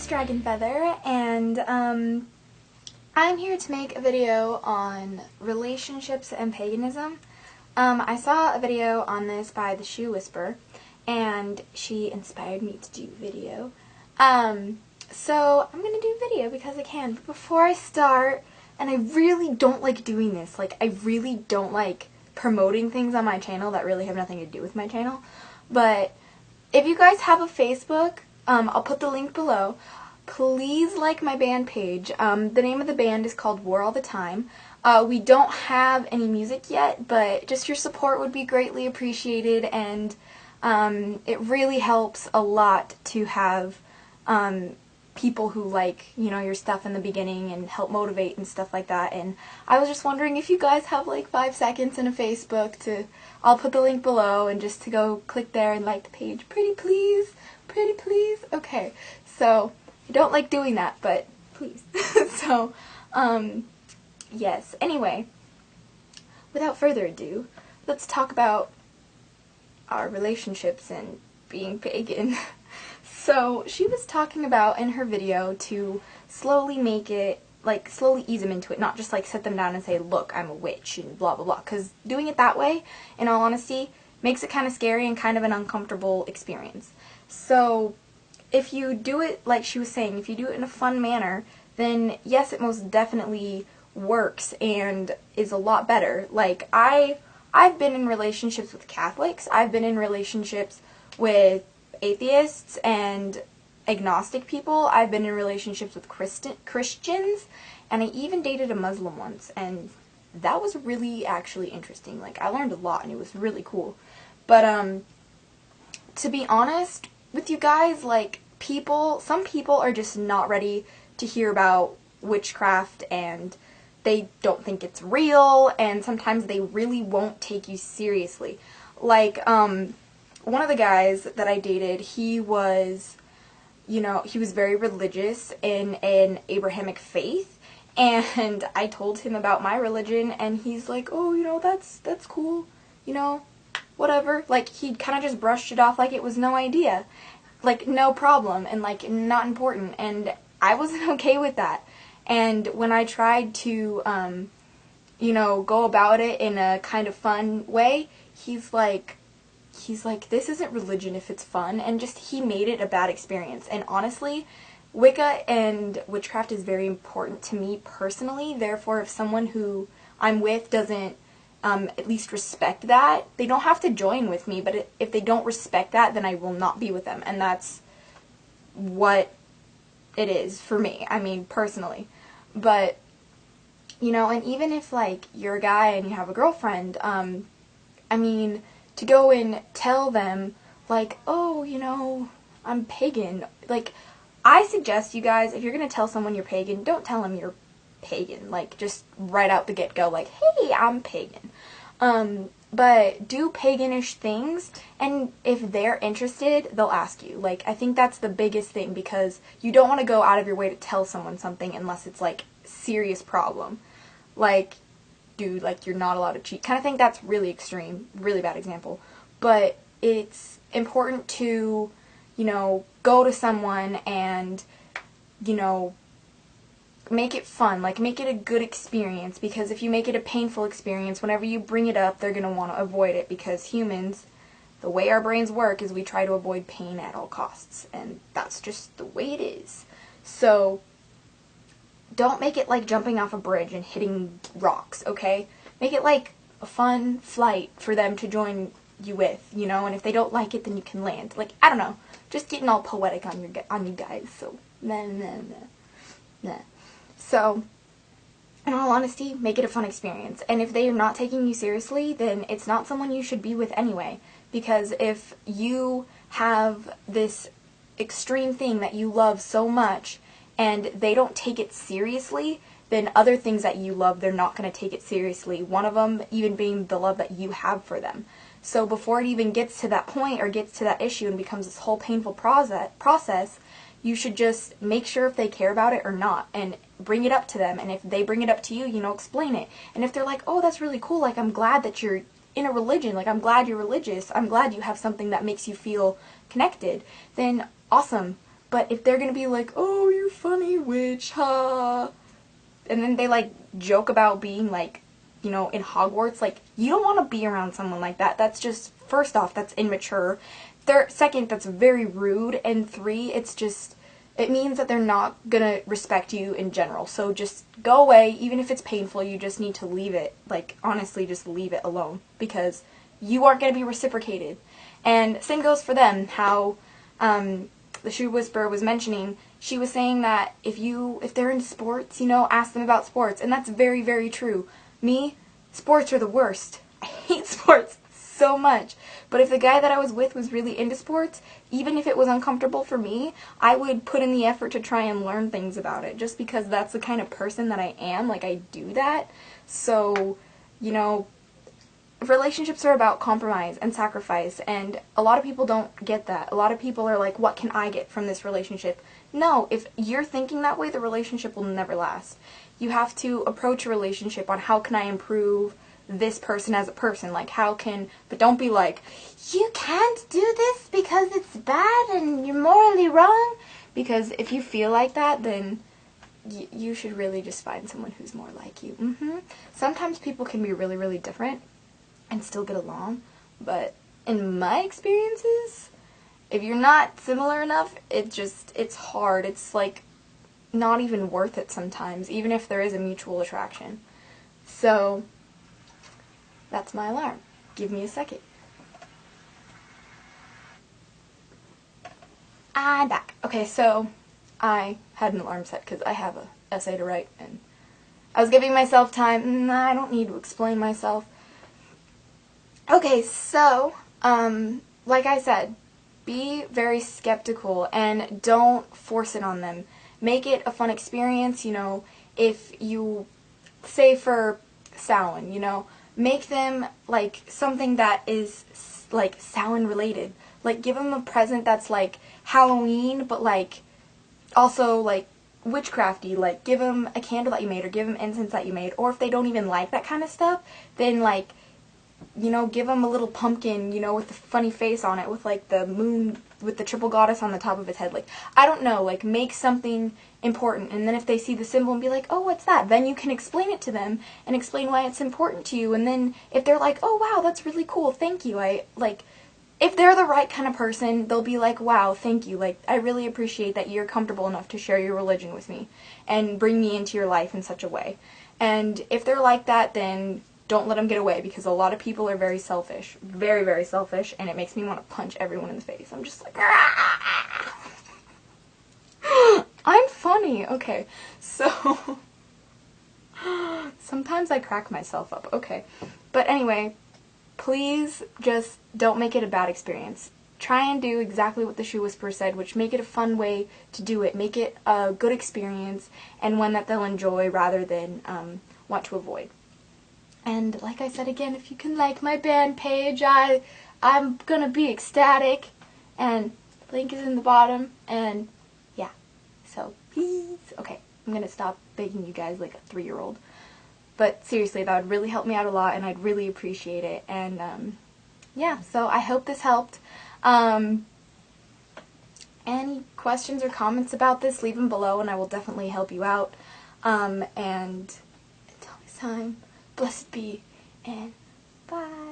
Dragon Feather, and I'm here to make a video on relationships and paganism. I saw a video on this by the Shoe Whisperer, and she inspired me to do video. So I'm gonna do video because I can. But before I start, and I really don't like doing this, like I really don't like promoting things on my channel that really have nothing to do with my channel, but if you guys have a Facebook, I'll put the link below. Please like my band page. The name of the band is called War All the Time. We don't have any music yet, but just your support would be greatly appreciated, and it really helps a lot to have people who like, you know, your stuff in the beginning and help motivate and stuff like that. And I was just wondering if you guys have like 5 seconds in a Facebook to, I'll put the link below, and just to go click there and like the page. Pretty please? Pretty please? Okay, so I don't like doing that, but please. So, yes. Anyway, without further ado, let's talk about our relationships and being pagan. So, she was talking about in her video to slowly make it, like, slowly ease them into it, not just, like, sit them down and say, look, I'm a witch, and blah, blah, blah. Because doing it that way, in all honesty, makes it kind of scary and kind of an uncomfortable experience. So, if you do it, like she was saying, if you do it in a fun manner, then yes, it most definitely works and is a lot better. Like, I've been in relationships with Catholics, I've been in relationships with atheists and agnostic people, I've been in relationships with Christians, and I even dated a Muslim once, and that was really actually interesting. Like, I learned a lot, and it was really cool. But, to be honest with you guys, like, some people are just not ready to hear about witchcraft, and they don't think it's real, and sometimes they really won't take you seriously. Like, one of the guys that I dated, he was, you know, he was very religious in an Abrahamic faith, and I told him about my religion, and he's like, oh, you know, that's cool, you know, whatever. Like, he kind of just brushed it off like it was no idea, like, no problem, and, like, not important, and I wasn't okay with that. And when I tried to, you know, go about it in a kind of fun way, he's like, this isn't religion if it's fun, and just, he made it a bad experience. And honestly, Wicca and witchcraft is very important to me personally, therefore if someone who I'm with doesn't at least respect that, they don't have to join with me, but if they don't respect that, then I will not be with them, and that's what it is for me, I mean, personally. But, you know, and even if, like, you're a guy and you have a girlfriend, I mean, to go and tell them, like, oh, you know, I'm pagan. Like, I suggest you guys, if you're going to tell someone you're pagan, don't tell them you're pagan. Like, just right out the get-go, like, hey, I'm pagan. But do paganish things, and if they're interested, they'll ask you. Like, I think that's the biggest thing, because you don't want to go out of your way to tell someone something unless it's, like, serious problem. Like, dude, like, you're not allowed to cheat. Kind of think that's really extreme, really bad example. But it's important to, you know, go to someone and, you know, make it fun, like, make it a good experience, because if you make it a painful experience, whenever you bring it up, they're going to want to avoid it, because humans, the way our brains work is we try to avoid pain at all costs, and that's just the way it is. So, don't make it like jumping off a bridge and hitting rocks, okay? Make it like a fun flight for them to join you with, you know, and if they don't like it, then you can land. Like, I don't know, just getting all poetic on you guys, so, nah. So, in all honesty, make it a fun experience. And if they are not taking you seriously, then it's not someone you should be with anyway. Because if you have this extreme thing that you love so much, and they don't take it seriously, then other things that you love, they're not going to take it seriously. One of them even being the love that you have for them. So before it even gets to that point, or gets to that issue and becomes this whole painful process, you should just make sure if they care about it or not, and bring it up to them. And if they bring it up to you, you know, explain it. And if they're like, oh, that's really cool, like, I'm glad that you're in a religion, like, I'm glad you're religious, I'm glad you have something that makes you feel connected, then awesome. But if they're gonna be like, oh, you funny witch, ha, and then they like joke about being like, you know, in Hogwarts, like, you don't want to be around someone like that. That's just, first off, that's immature. Second, that's very rude. And 3, it's just, it means that they're not gonna respect you in general. So just go away. Even if it's painful, you just need to leave it. Like, honestly, just leave it alone, because you aren't gonna be reciprocated. And same goes for them. How the Shoe Whisperer was mentioning, she was saying that if they're into sports, you know, ask them about sports. And that's very, very true. Me, sports are the worst. I hate sports so much. But if the guy that I was with was really into sports, even if it was uncomfortable for me, I would put in the effort to try and learn things about it, just because that's the kind of person that I am. Like, I do that. So, you know, relationships are about compromise and sacrifice, and a lot of people don't get that. A lot of people are like, what can I get from this relationship? No, if you're thinking that way, the relationship will never last. You have to approach a relationship on how can I improve this person as a person, like but don't be like, you can't do this because it's bad and you're morally wrong, because if you feel like that, then you should really just find someone who's more like you. Sometimes people can be really, really different and still get along, but in my experiences, if you're not similar enough, it's hard. It's like not even worth it sometimes, even if there is a mutual attraction. So that's my alarm. Give me a second. I'm back. Okay, so I had an alarm set because I have an essay to write, and I was giving myself time. I don't need to explain myself. Okay, so, like I said, be very skeptical and don't force it on them. Make it a fun experience, you know. If you, say for Samhain, you know, make them, like, something that is, like, Samhain related. Like, give them a present that's, like, Halloween, but, like, also, like, witchcrafty. Like, give them a candle that you made, or give them incense that you made. Or if they don't even like that kind of stuff, then, like, you know, give them a little pumpkin, you know, with a funny face on it, with, like, the moon, with the triple goddess on the top of its head. Like, I don't know, like, make something important, and then if they see the symbol and be like, oh, what's that? Then you can explain it to them, and explain why it's important to you, and then if they're like, oh, wow, that's really cool, thank you, if they're the right kind of person, they'll be like, wow, thank you, like, I really appreciate that you're comfortable enough to share your religion with me, and bring me into your life in such a way. And if they're like that, then don't let them get away, because a lot of people are very selfish. Very, very selfish, and it makes me want to punch everyone in the face. I'm just like, I'm funny. Okay, so sometimes I crack myself up. Okay, but anyway, please just don't make it a bad experience. Try and do exactly what the Shoe Whisperer said, which make it a fun way to do it. Make it a good experience, and one that they'll enjoy rather than want to avoid. And like I said again, if you can like my band page, I'm gonna be ecstatic. And link is in the bottom. And yeah, so peace. Okay, I'm gonna stop begging you guys like a 3-year-old. But seriously, that would really help me out a lot, and I'd really appreciate it. And yeah, so I hope this helped. Any questions or comments about this, leave them below, and I will definitely help you out. And until next time, blessed be, and bye.